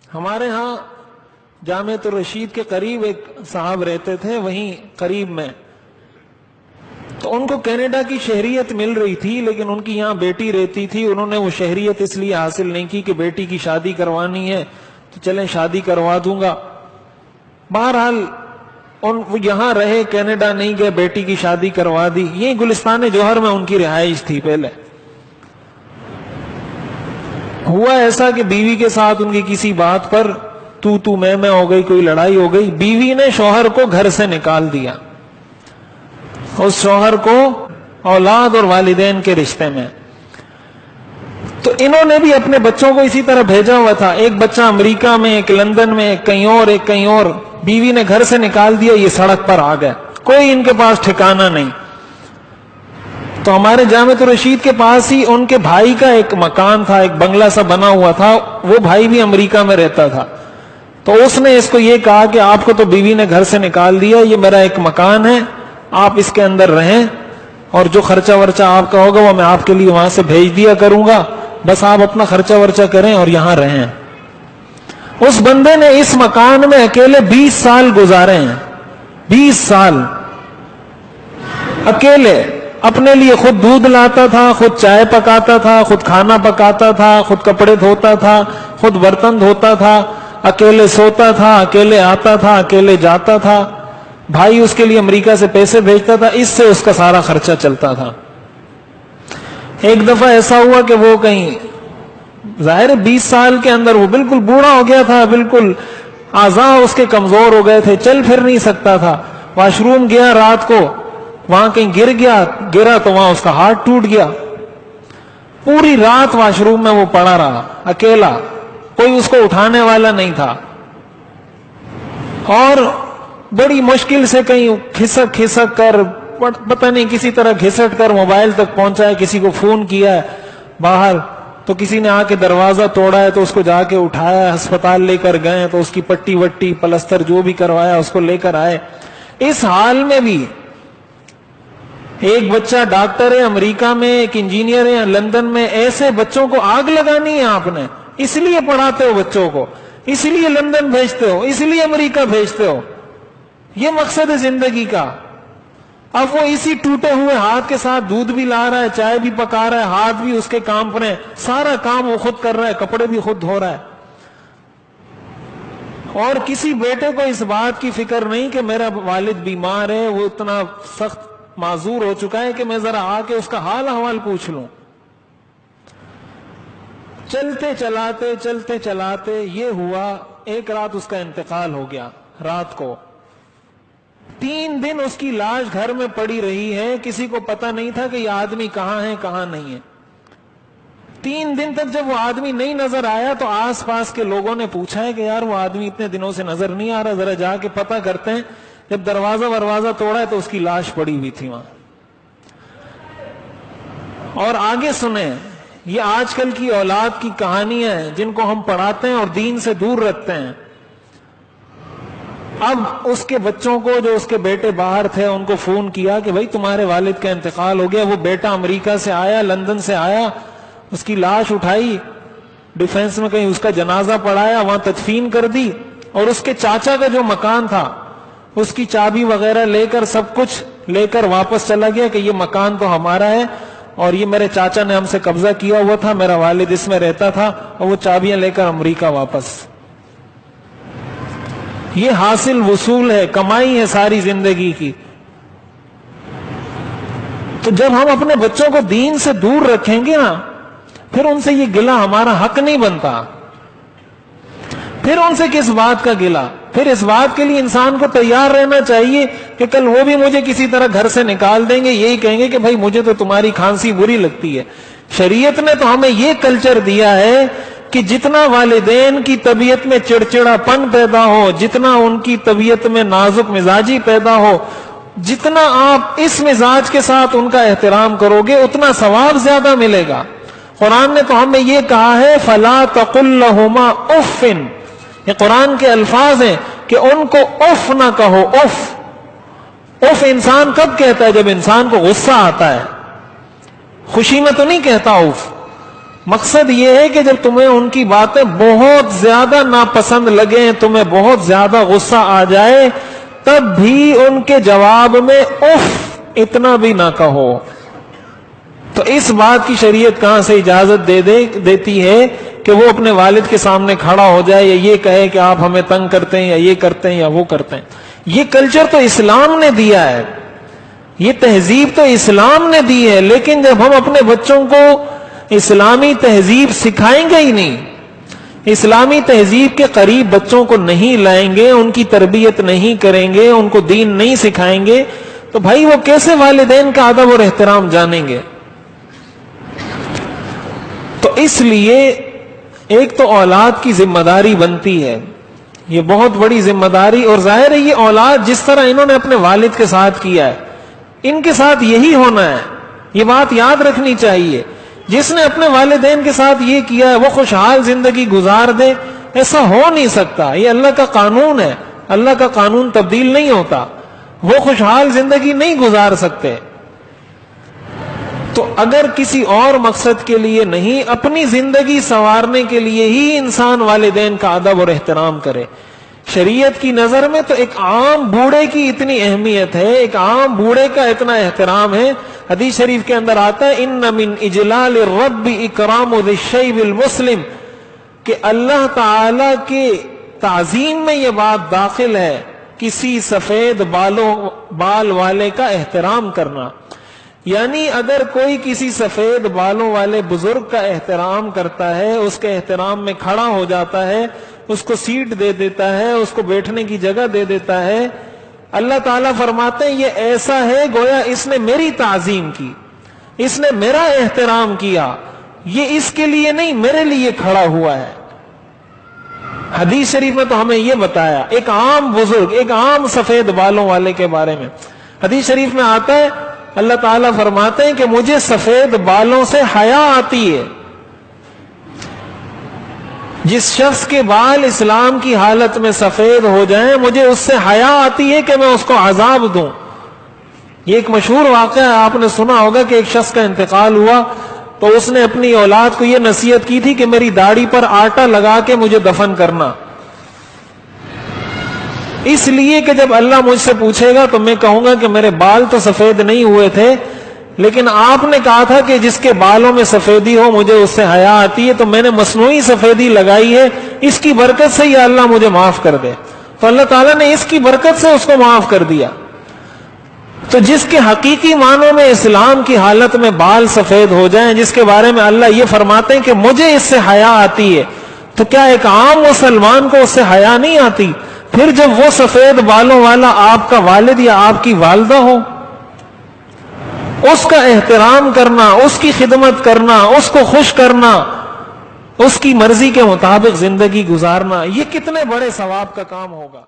ہمارے ہاں جامعۃ الرشید کے قریب ایک صاحب رہتے تھے، وہیں قریب میں، تو ان کو کینیڈا کی شہریت مل رہی تھی، لیکن ان کی یہاں بیٹی رہتی تھی، انہوں نے وہ شہریت اس لیے حاصل نہیں کی کہ بیٹی کی شادی کروانی ہے تو چلیں شادی کروا دوں گا۔ بہرحال وہ یہاں رہے، کینیڈا نہیں گئے، بیٹی کی شادی کروا دی۔ یہ گلستان جوہر میں ان کی رہائش تھی پہلے۔ ہوا ایسا کہ بیوی کے ساتھ ان کی کسی بات پر تو میں ہو گئی، کوئی لڑائی ہو گئی، بیوی نے شوہر کو گھر سے نکال دیا، اس شوہر کو اولاد اور والدین کے رشتے میں۔ تو انہوں نے بھی اپنے بچوں کو اسی طرح بھیجا ہوا تھا، ایک بچہ امریکہ میں، ایک لندن میں، ایک کہیں اور، ایک کہیں اور۔ بیوی نے گھر سے نکال دیا، یہ سڑک پر آ گئے، کوئی ان کے پاس ٹھکانہ نہیں۔ تو ہمارے جامعۃ الرشید کے پاس ہی ان کے بھائی کا ایک مکان تھا، ایک بنگلہ سا بنا ہوا تھا، وہ بھائی بھی امریکہ میں رہتا تھا۔ تو اس نے اس کو یہ کہا کہ آپ کو تو بیوی نے گھر سے نکال دیا، یہ میرا ایک مکان ہے، آپ اس کے اندر رہیں، اور جو خرچہ ورچہ آپ کا ہوگا وہ میں آپ کے لیے وہاں سے بھیج دیا کروں گا، بس آپ اپنا خرچہ ورچہ کریں اور یہاں رہیں۔ اس بندے نے اس مکان میں اکیلے 20 سال گزارے ہیں، 20 سال اکیلے، اپنے لیے خود دودھ لاتا تھا، خود چائے پکاتا تھا، خود کھانا پکاتا تھا، خود کپڑے دھوتا تھا، خود برتن دھوتا تھا، اکیلے سوتا تھا، اکیلے آتا تھا، اکیلے جاتا تھا، بھائی اس کے لیے امریکہ سے پیسے بھیجتا تھا، اس سے اس کا سارا خرچہ چلتا تھا۔ ایک دفعہ ایسا ہوا کہ وہ کہیں، ظاہر 20 سال کے اندر وہ بالکل بوڑھا ہو گیا تھا، بالکل اعضاء اس کے کمزور ہو گئے تھے، چل پھر نہیں سکتا تھا، واش روم گیا رات کو، وہاں کہیں گرا تو وہاں اس کا ہاتھ ٹوٹ گیا، پوری رات واش روم میں وہ پڑا رہا اکیلا، کوئی اس کو اٹھانے والا نہیں تھا، اور بڑی مشکل سے کہیں کھسک کر، پتہ نہیں کسی طرح گھسٹ کر موبائل تک پہنچا ہے، کسی کو فون کیا ہے باہر، تو کسی نے آ کے دروازہ توڑا ہے تو اس کو جا کے اٹھایا، ہسپتال لے کر گئے تو اس کی پٹی وٹی پلستر جو بھی کروایا اس کو لے کر آئے۔ اس حال میں بھی ایک بچہ ڈاکٹر ہے امریکہ میں، ایک انجینئر ہے لندن میں، ایسے بچوں کو آگ لگانی ہے آپ نے، اس لیے پڑھاتے ہو بچوں کو، اس لیے لندن بھیجتے ہو، اس لیے امریکہ بھیجتے ہو، یہ مقصد ہے زندگی کا۔ اب وہ اسی ٹوٹے ہوئے ہاتھ کے ساتھ دودھ بھی لا رہا ہے، چائے بھی پکا رہا ہے، ہاتھ بھی اس کے کام پر ہیں، سارا کام وہ خود کر رہا ہے، کپڑے بھی خود دھو رہا ہے، اور کسی بیٹے کو اس بات کی فکر نہیں کہ میرا والد بیمار ہے، وہ اتنا سخت معذور ہو چکا ہے کہ میں ذرا آ کے اس کا حال احوال پوچھ لوں۔ چلتے چلاتے یہ ہوا، ایک رات اس کا انتقال ہو گیا، رات کو 3 دن اس کی لاش گھر میں پڑی رہی ہے، کسی کو پتہ نہیں تھا کہ یہ آدمی کہاں ہے کہاں نہیں ہے۔ 3 دن تک جب وہ آدمی نہیں نظر آیا تو آس پاس کے لوگوں نے پوچھا ہے کہ یار وہ آدمی اتنے دنوں سے نظر نہیں آ رہا، ذرا جا کے پتہ کرتے ہیں۔ جب دروازہ توڑا ہے تو اس کی لاش پڑی ہوئی تھی وہاں۔ اور آگے سنیں، یہ آج کل کی اولاد کی کہانیاں ہیں جن کو ہم پڑھاتے ہیں اور دین سے دور رکھتے ہیں۔ اب اس کے بچوں کو، جو اس کے بیٹے باہر تھے، ان کو فون کیا کہ بھائی تمہارے والد کا انتقال ہو گیا۔ وہ بیٹا امریکہ سے آیا، لندن سے آیا، اس کی لاش اٹھائی، ڈیفینس میں کہیں اس کا جنازہ پڑھایا، وہاں تدفین کر دی، اور اس کے چاچا کا جو مکان تھا اس کی چابی وغیرہ لے کر، سب کچھ لے کر واپس چلا گیا کہ یہ مکان تو ہمارا ہے اور یہ میرے چاچا نے ہم سے قبضہ کیا ہوا تھا، میرا والد اس میں رہتا تھا، اور وہ چابیاں لے کر امریکہ واپس۔ یہ حاصل وصول ہے، کمائی ہے ساری زندگی کی۔ تو جب ہم اپنے بچوں کو دین سے دور رکھیں گے نا، پھر ان سے یہ گلہ ہمارا حق نہیں بنتا۔ پھر ان سے کس بات کا گلہ؟ پھر اس بات کے لیے انسان کو تیار رہنا چاہیے کہ کل وہ بھی مجھے کسی طرح گھر سے نکال دیں گے، یہی کہیں گے کہ بھائی مجھے تو تمہاری کھانسی بری لگتی ہے۔ شریعت نے تو ہمیں یہ کلچر دیا ہے کہ جتنا والدین کی طبیعت میں چڑچڑا پن پیدا ہو، جتنا ان کی طبیعت میں نازک مزاجی پیدا ہو، جتنا آپ اس مزاج کے ساتھ ان کا احترام کرو گے اتنا ثواب زیادہ ملے گا۔ قرآن نے تو ہمیں یہ کہا ہے فَلَا تَقُلْ لَهُمَا اُفٍّ، یہ قرآن کے الفاظ ہیں کہ ان کو اف نہ کہو۔ اف انسان کب کہتا ہے؟ جب انسان کو غصہ آتا ہے، خوشی میں تو نہیں کہتا اف۔ مقصد یہ ہے کہ جب تمہیں ان کی باتیں بہت زیادہ ناپسند لگیں، تمہیں بہت زیادہ غصہ آ جائے، تب بھی ان کے جواب میں اف اتنا بھی نہ کہو۔ تو اس بات کی شریعت کہاں سے اجازت دیتی ہے کہ وہ اپنے والد کے سامنے کھڑا ہو جائے یا یہ کہے کہ آپ ہمیں تنگ کرتے ہیں یا یہ کرتے ہیں یا وہ کرتے ہیں؟ یہ کلچر تو اسلام نے دیا ہے، یہ تہذیب تو اسلام نے دی ہے، لیکن جب ہم اپنے بچوں کو اسلامی تہذیب سکھائیں گے ہی نہیں، اسلامی تہذیب کے قریب بچوں کو نہیں لائیں گے، ان کی تربیت نہیں کریں گے، ان کو دین نہیں سکھائیں گے، تو بھائی وہ کیسے والدین کا ادب اور احترام جانیں گے؟ تو اس لیے ایک تو اولاد کی ذمہ داری بنتی ہے، یہ بہت بڑی ذمہ داری، اور ظاہر ہے یہ اولاد جس طرح انہوں نے اپنے والد کے ساتھ کیا ہے ان کے ساتھ یہی ہونا ہے، یہ بات یاد رکھنی چاہیے۔ جس نے اپنے والدین کے ساتھ یہ کیا ہے وہ خوشحال زندگی گزار دے، ایسا ہو نہیں سکتا، یہ اللہ کا قانون ہے، اللہ کا قانون تبدیل نہیں ہوتا، وہ خوشحال زندگی نہیں گزار سکتے۔ تو اگر کسی اور مقصد کے لیے نہیں، اپنی زندگی سنوارنے کے لیے ہی انسان والدین کا ادب اور احترام کرے۔ شریعت کی نظر میں تو ایک عام بوڑھے کی اتنی اہمیت ہے، ایک عام بوڑھے کا اتنا احترام ہے۔ حدیث شریف کے اندر آتا ہے ان من اجلال الرب اکرام ذی الشیب المسلم، کہ اللہ تعالی کے تعظیم میں یہ بات داخل ہے کسی سفید بال والے کا احترام کرنا۔ یعنی اگر کوئی کسی سفید بالوں والے بزرگ کا احترام کرتا ہے، اس کے احترام میں کھڑا ہو جاتا ہے، اس کو سیٹ دے دیتا ہے، اس کو بیٹھنے کی جگہ دے دیتا ہے، اللہ تعالیٰ فرماتے ہیں یہ ایسا ہے گویا اس نے میری تعظیم کی، اس نے میرا احترام کیا، یہ اس کے لیے نہیں میرے لیے کھڑا ہوا ہے۔ حدیث شریف میں تو ہمیں یہ بتایا ایک عام بزرگ، ایک عام سفید بالوں والے کے بارے میں۔ حدیث شریف میں آتا ہے اللہ تعالیٰ فرماتے ہیں کہ مجھے سفید بالوں سے حیا آتی ہے۔ جس شخص کے بال اسلام کی حالت میں سفید ہو جائیں مجھے اس سے حیا آتی ہے کہ میں اس کو عذاب دوں۔ یہ ایک مشہور واقعہ ہے، آپ نے سنا ہوگا کہ ایک شخص کا انتقال ہوا تو اس نے اپنی اولاد کو یہ نصیحت کی تھی کہ میری داڑھی پر آٹا لگا کے مجھے دفن کرنا، اس لیے کہ جب اللہ مجھ سے پوچھے گا تو میں کہوں گا کہ میرے بال تو سفید نہیں ہوئے تھے، لیکن آپ نے کہا تھا کہ جس کے بالوں میں سفیدی ہو مجھے اس سے حیا آتی ہے، تو میں نے مصنوعی سفیدی لگائی ہے، اس کی برکت سے یا اللہ مجھے معاف کر دے۔ تو اللہ تعالیٰ نے اس کی برکت سے اس کو معاف کر دیا۔ تو جس کے حقیقی معنوں میں اسلام کی حالت میں بال سفید ہو جائیں، جس کے بارے میں اللہ یہ فرماتے ہیں کہ مجھے اس سے حیا آتی ہے، تو کیا ایک عام مسلمان کو اس سے حیا نہیں آتی؟ پھر جب وہ سفید بالوں والا آپ کا والد یا آپ کی والدہ ہو، اس کا احترام کرنا، اس کی خدمت کرنا، اس کو خوش کرنا، اس کی مرضی کے مطابق زندگی گزارنا، یہ کتنے بڑے ثواب کا کام ہوگا۔